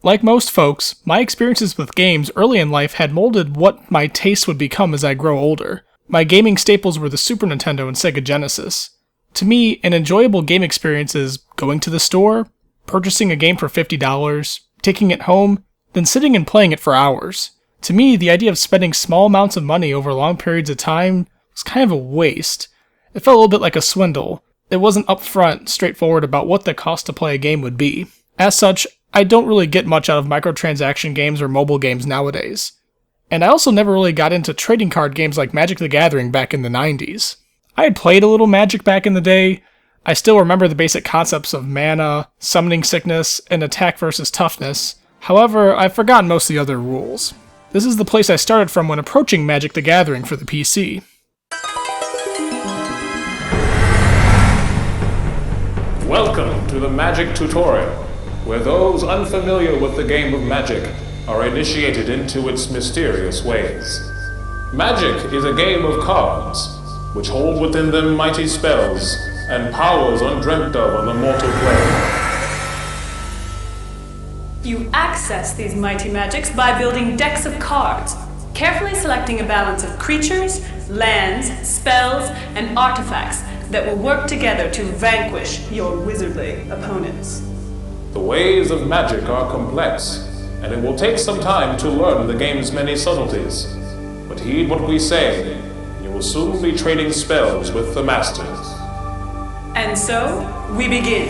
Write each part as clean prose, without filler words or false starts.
Like most folks, my experiences with games early in life had molded what my tastes would become as I grow older. My gaming staples were the Super Nintendo and Sega Genesis. To me, an enjoyable game experience is going to the store, purchasing a game for $50, taking it home, then sitting and playing it for hours. To me, the idea of spending small amounts of money over long periods of time was kind of a waste. It felt a little bit like a swindle. It wasn't upfront, straightforward about what the cost to play a game would be. As such, I don't really get much out of microtransaction games or mobile games nowadays. And I also never really got into trading card games like Magic the Gathering back in the 90s. I had played a little Magic back in the day. I still remember the basic concepts of mana, summoning sickness, and attack versus toughness. However, I've forgotten most of the other rules. This is the place I started from when approaching Magic the Gathering for the PC. Welcome to the Magic tutorial, where those unfamiliar with the game of Magic are initiated into its mysterious ways. Magic is a game of cards, which hold within them mighty spells and powers undreamt of on the mortal plane. You access these mighty magics by building decks of cards, carefully selecting a balance of creatures, lands, spells, and artifacts that will work together to vanquish your wizardly opponents. The ways of Magic are complex, and it will take some time to learn the game's many subtleties. But heed what we say, and you will soon be trading spells with the masters. And so, we begin.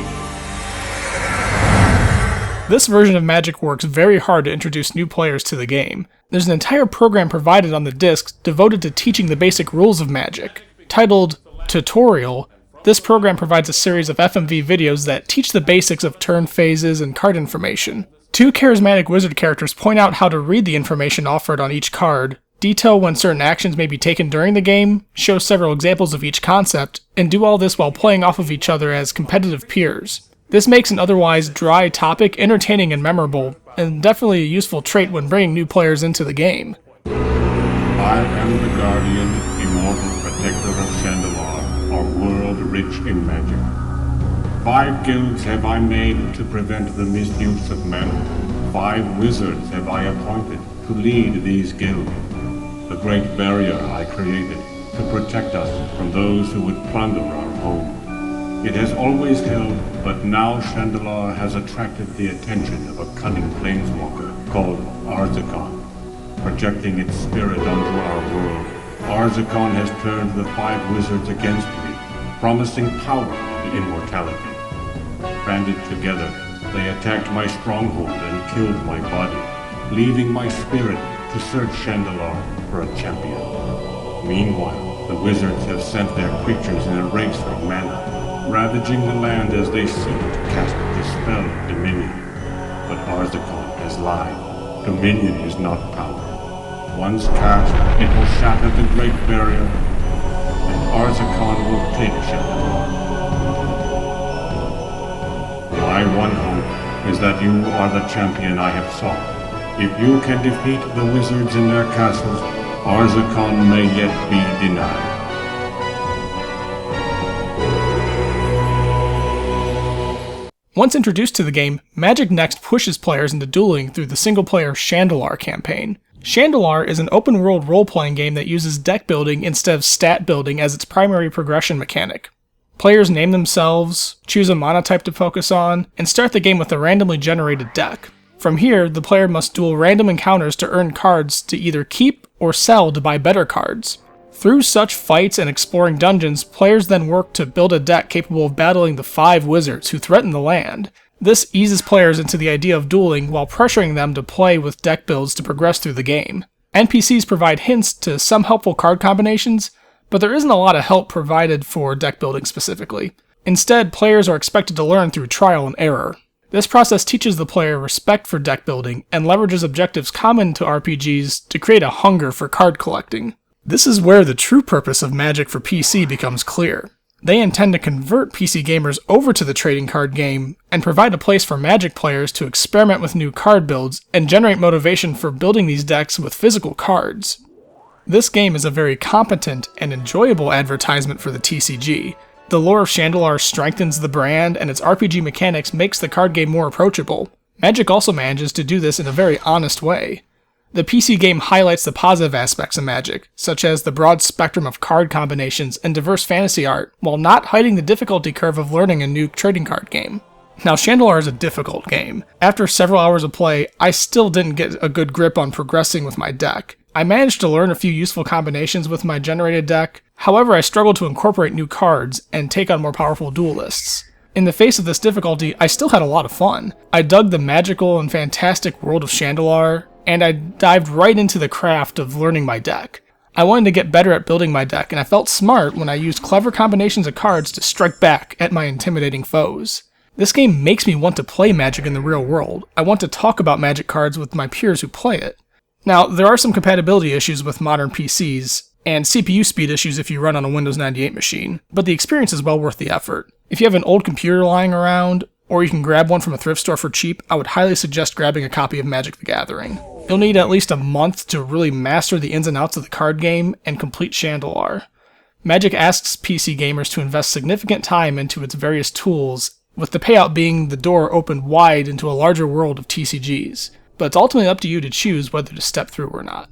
This version of Magic works very hard to introduce new players to the game. There's an entire program provided on the disc devoted to teaching the basic rules of Magic. Titled Tutorial, this program provides a series of FMV videos that teach the basics of turn phases and card information. Two charismatic wizard characters point out how to read the information offered on each card, detail when certain actions may be taken during the game, show several examples of each concept, and do all this while playing off of each other as competitive peers. This makes an otherwise dry topic entertaining and memorable, and definitely a useful trait when bringing new players into the game. I am the guardian, immortal protector of Chandelar, our world rich in magic. 5 guilds have I made to prevent the misuse of mana. 5 wizards have I appointed to lead these guilds. The great barrier I created to protect us from those who would plunder our home. It has always held, but now Chandelar has attracted the attention of a cunning planeswalker called Arzakon. Projecting its spirit onto our world, Arzakon has turned the 5 wizards against me, promising power and immortality. Banded together, they attacked my stronghold and killed my body, leaving my spirit to search Chandelar for a champion. Meanwhile, the wizards have sent their creatures in a race for mana, ravaging the land as they seek to cast the spell of Dominion. But Arzakon has lied. Dominion is not power. Once cast, it will shatter the Great Barrier, and Arzakon will take Chandelar. My one hope is that you are the champion I have sought. If you can defeat the wizards in their castles, Arzakon may yet be denied. Once introduced to the game, Magic next pushes players into dueling through the single-player Chandelar campaign. Chandelar is an open-world role-playing game that uses deck building instead of stat building as its primary progression mechanic. Players name themselves, choose a mana type to focus on, and start the game with a randomly generated deck. From here, the player must duel random encounters to earn cards to either keep or sell to buy better cards. Through such fights and exploring dungeons, players then work to build a deck capable of battling the 5 wizards who threaten the land. This eases players into the idea of dueling while pressuring them to play with deck builds to progress through the game. NPCs provide hints to some helpful card combinations, but there isn't a lot of help provided for deck building specifically. Instead, players are expected to learn through trial and error. This process teaches the player respect for deck building and leverages objectives common to RPGs to create a hunger for card collecting. This is where the true purpose of Magic for PC becomes clear. They intend to convert PC gamers over to the trading card game and provide a place for Magic players to experiment with new card builds and generate motivation for building these decks with physical cards. This game is a very competent and enjoyable advertisement for the TCG. The lore of Chandelar strengthens the brand, and its RPG mechanics makes the card game more approachable. Magic also manages to do this in a very honest way. The PC game highlights the positive aspects of Magic, such as the broad spectrum of card combinations and diverse fantasy art, while not hiding the difficulty curve of learning a new trading card game. Now, Chandelar is a difficult game. After several hours of play, I still didn't get a good grip on progressing with my deck. I managed to learn a few useful combinations with my generated deck, however I struggled to incorporate new cards and take on more powerful duelists. In the face of this difficulty, I still had a lot of fun. I dug the magical and fantastic world of Chandelar, and I dived right into the craft of learning my deck. I wanted to get better at building my deck, and I felt smart when I used clever combinations of cards to strike back at my intimidating foes. This game makes me want to play Magic in the real world. I want to talk about Magic cards with my peers who play it. Now, there are some compatibility issues with modern PCs, and CPU speed issues if you run on a Windows 98 machine, but the experience is well worth the effort. If you have an old computer lying around, or you can grab one from a thrift store for cheap, I would highly suggest grabbing a copy of Magic the Gathering. You'll need at least a month to really master the ins and outs of the card game and complete Chandelar. Magic asks PC gamers to invest significant time into its various tools, with the payout being the door opened wide into a larger world of TCGs. But it's ultimately up to you to choose whether to step through or not.